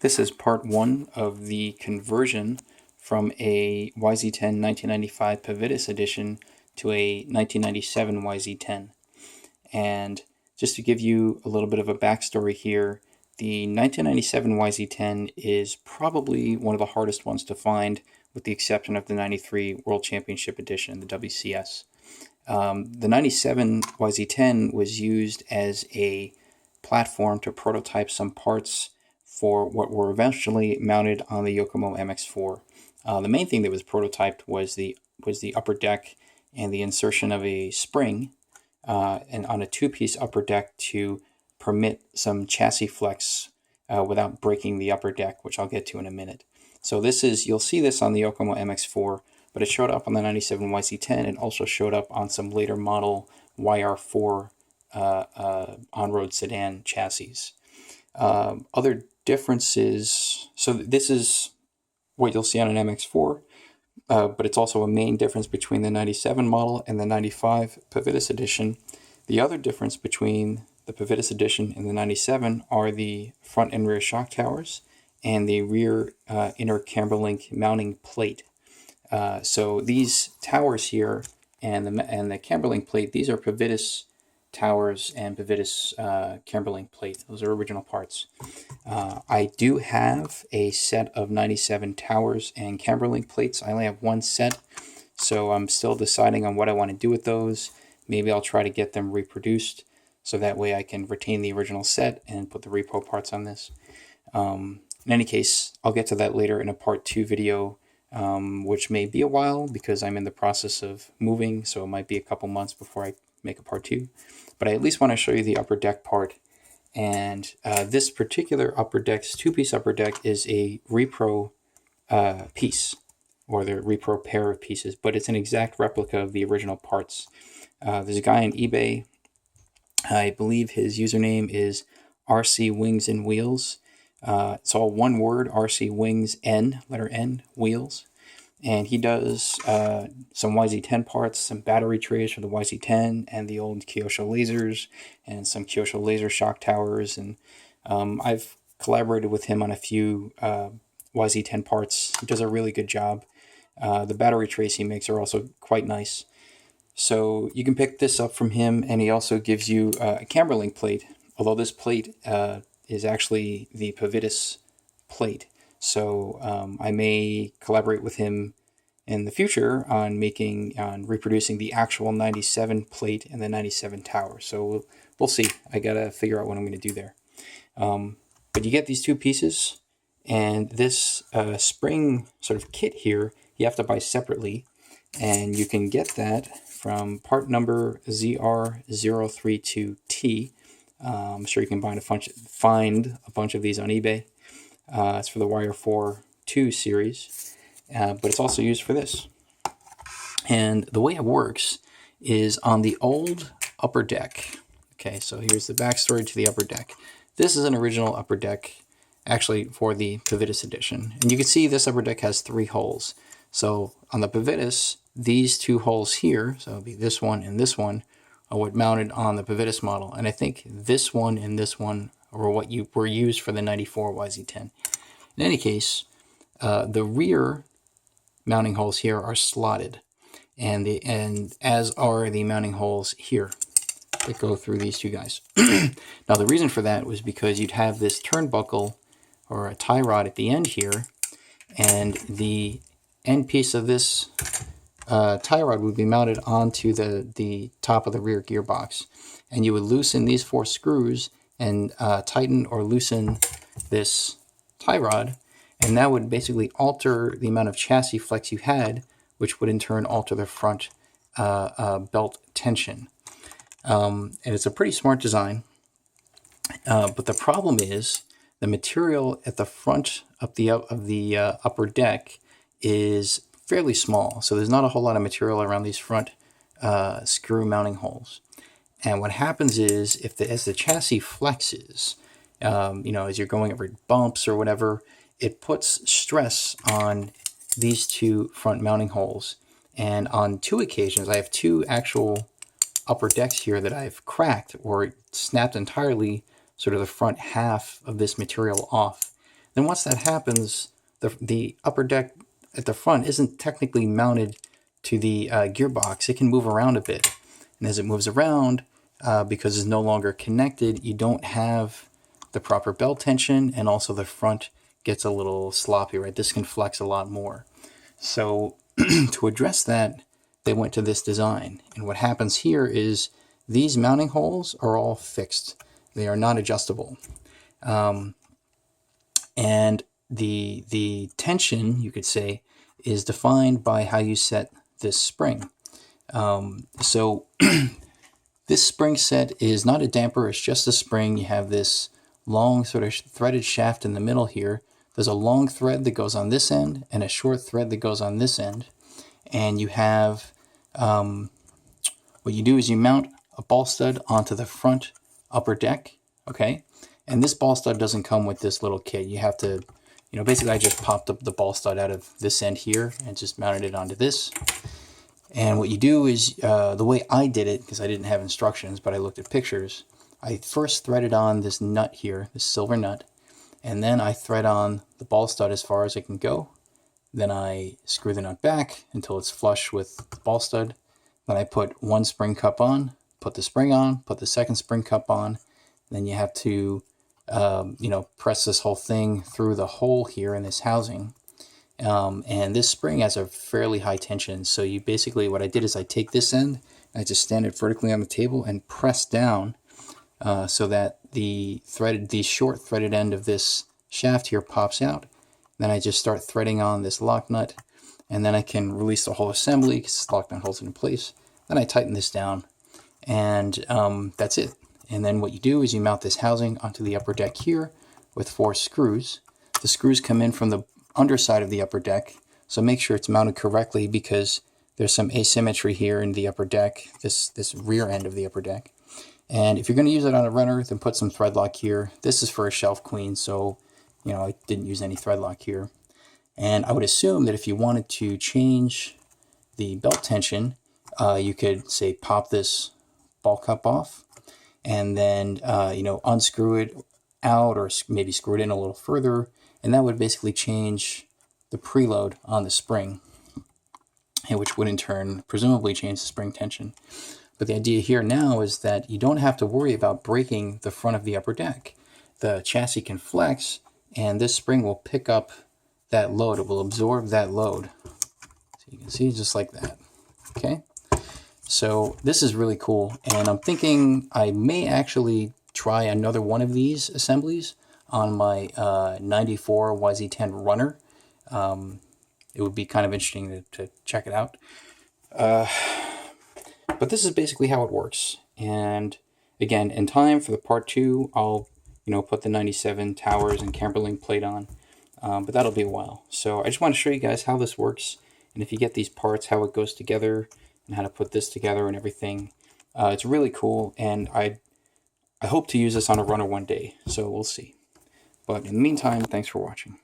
This is part one of the conversion from a YZ10 1995 Pavitas edition to a 1997 YZ10. And just to give you a little bit of a backstory here, the 1997 YZ10 is probably one of the hardest ones to find, with the exception of the 93 World Championship edition, the WCS. The 97 YZ10 was used as a platform to prototype some parts for what were eventually mounted on the Yokomo MX4. The main thing that was prototyped was the upper deck and the insertion of a spring and on a two-piece upper deck to permit some chassis flex without breaking the upper deck, which I'll get to in a minute. So you'll see this on the Yokomo MX4, but it showed up on the 97 YZ10. It also showed up on some later model YR4 on-road sedan chassis. Other differences, so this is what you'll see on an MX4, but it's also a main difference between the 97 model and the 95 Pavitas edition. The other difference between the Pavitas edition and the 97 are the front and rear shock towers and the rear inner camberlink mounting plate. So these towers here and the camberlink plate, these are Pavitas towers and Pavitas camberlink plate. Those are original parts. I do have a set of 97 towers and camberlink plates. I only have one set, so I'm still deciding on what I want to do with those. Maybe I'll try to get them reproduced, so that way I can retain the original set and put the repo parts on this. In any case, I'll get to that later in a part 2 video, which may be a while because I'm in the process of moving, so it might be a couple months before I make a part 2. But I at least want to show you the upper deck part. And this particular upper deck, two-piece upper deck, is a repro piece, or the repro pair of pieces, but it's an exact replica of the original parts. There's a guy on eBay, I believe his username is RC Wings and Wheels. It's all one word, RC Wings N, letter N, Wheels. And he does some YZ10 parts, some battery trays for the YZ10 and the old Kyosho lasers, and some Kyosho laser shock towers. And I've collaborated with him on a few YZ10 parts. He does a really good job. The battery trays he makes are also quite nice. So you can pick this up from him, and he also gives you a camberlink plate, although this plate is actually the Pavitas plate. So I may collaborate with him in the future on reproducing the actual 97 plate and the 97 tower. So we'll see. I gotta figure out what I'm going to do there. But you get these two pieces, and this spring sort of kit here you have to buy separately, and you can get that from part number ZR032T. I'm sure you can find a bunch of these on eBay. It's for the YR4 2 series, but it's also used for this. And the way it works is on the old upper deck. Okay, so here's the backstory to the upper deck. This is an original upper deck, actually, for the Pavitas edition. And you can see this upper deck has 3 holes. So on the Pavitas, these 2 holes here, so it'll be this one and this one, are what mounted on the Pavitas model. And I think this one and this one were what were used for the 94 YZ10. In any case, the rear mounting holes here are slotted, and as are the mounting holes here that go through these two guys. Now the reason for that was because you'd have this turnbuckle or a tie rod at the end here, and the end piece of this tie rod would be mounted onto the top of the rear gearbox, and you would loosen these 4 screws and tighten or loosen this tie rod, and that would basically alter the amount of chassis flex you had, which would in turn alter the front belt tension. And it's a pretty smart design, but the problem is the material at the front of the upper deck is fairly small, so there's not a whole lot of material around these front screw mounting holes. And what happens is, as the chassis flexes, as you're going over bumps or whatever, it puts stress on these 2 front mounting holes. And on 2 occasions, I have 2 actual upper decks here that I've cracked or snapped entirely sort of the front half of this material off. then once that happens, the upper deck at the front isn't technically mounted to the gearbox. It can move around a bit. And as it moves around, because it's no longer connected, you don't have the proper belt tension, and also the front gets a little sloppy, right? This can flex a lot more. So to address that, they went to this design. And what happens here is these mounting holes are all fixed. They are not adjustable. And the tension, you could say, is defined by how you set this spring. So this spring set is not a damper, it's just a spring. You have this long sort of threaded shaft in the middle here. There's a long thread that goes on this end and a short thread that goes on this end. And you have, what you do is you mount a ball stud onto the front upper deck, okay? And this ball stud doesn't come with this little kit. You have to, basically I just popped up the ball stud out of this end here and just mounted it onto this. And what you do is, the way I did it, because I didn't have instructions, but I looked at pictures, I first threaded on this nut here, this silver nut, and then I thread on the ball stud as far as it can go. Then I screw the nut back until it's flush with the ball stud. Then I put one spring cup on, put the spring on, put the second spring cup on. Then you have to, press this whole thing through the hole here in this housing. And this spring has a fairly high tension. So you basically, what I did is I take this end, I just stand it vertically on the table and press down so that the short threaded end of this shaft here pops out. Then I just start threading on this lock nut, and then I can release the whole assembly because this lock nut holds it in place. Then I tighten this down, and that's it. And then what you do is you mount this housing onto the upper deck here with 4 screws. The screws come in from the underside of the upper deck, so make sure it's mounted correctly because there's some asymmetry here in the upper deck, this rear end of the upper deck. And if you're going to use it on a runner, then put some thread lock here. This is for a shelf queen, so I didn't use any thread lock here. And I would assume that if you wanted to change the belt tension, you could say pop this ball cup off and then unscrew it out, or maybe screw it in a little further, and that would basically change the preload on the spring, which would in turn presumably change the spring tension. But the idea here now is that you don't have to worry about breaking the front of the upper deck. The chassis can flex, and this spring will pick up that load. It will absorb that load. So you can see just like that. Okay? So this is really cool, and I'm thinking I may actually try another one of these assemblies on my 94 YZ10 runner. It would be kind of interesting to check it out. But this is basically how it works. And again, in time for the part 2, I'll put the 97 towers and camberlink plate on. But that'll be a while. So I just want to show you guys how this works, and if you get these parts, how it goes together, and how to put this together and everything. It's really cool, and I hope to use this on a runner one day, so we'll see. But in the meantime, thanks for watching.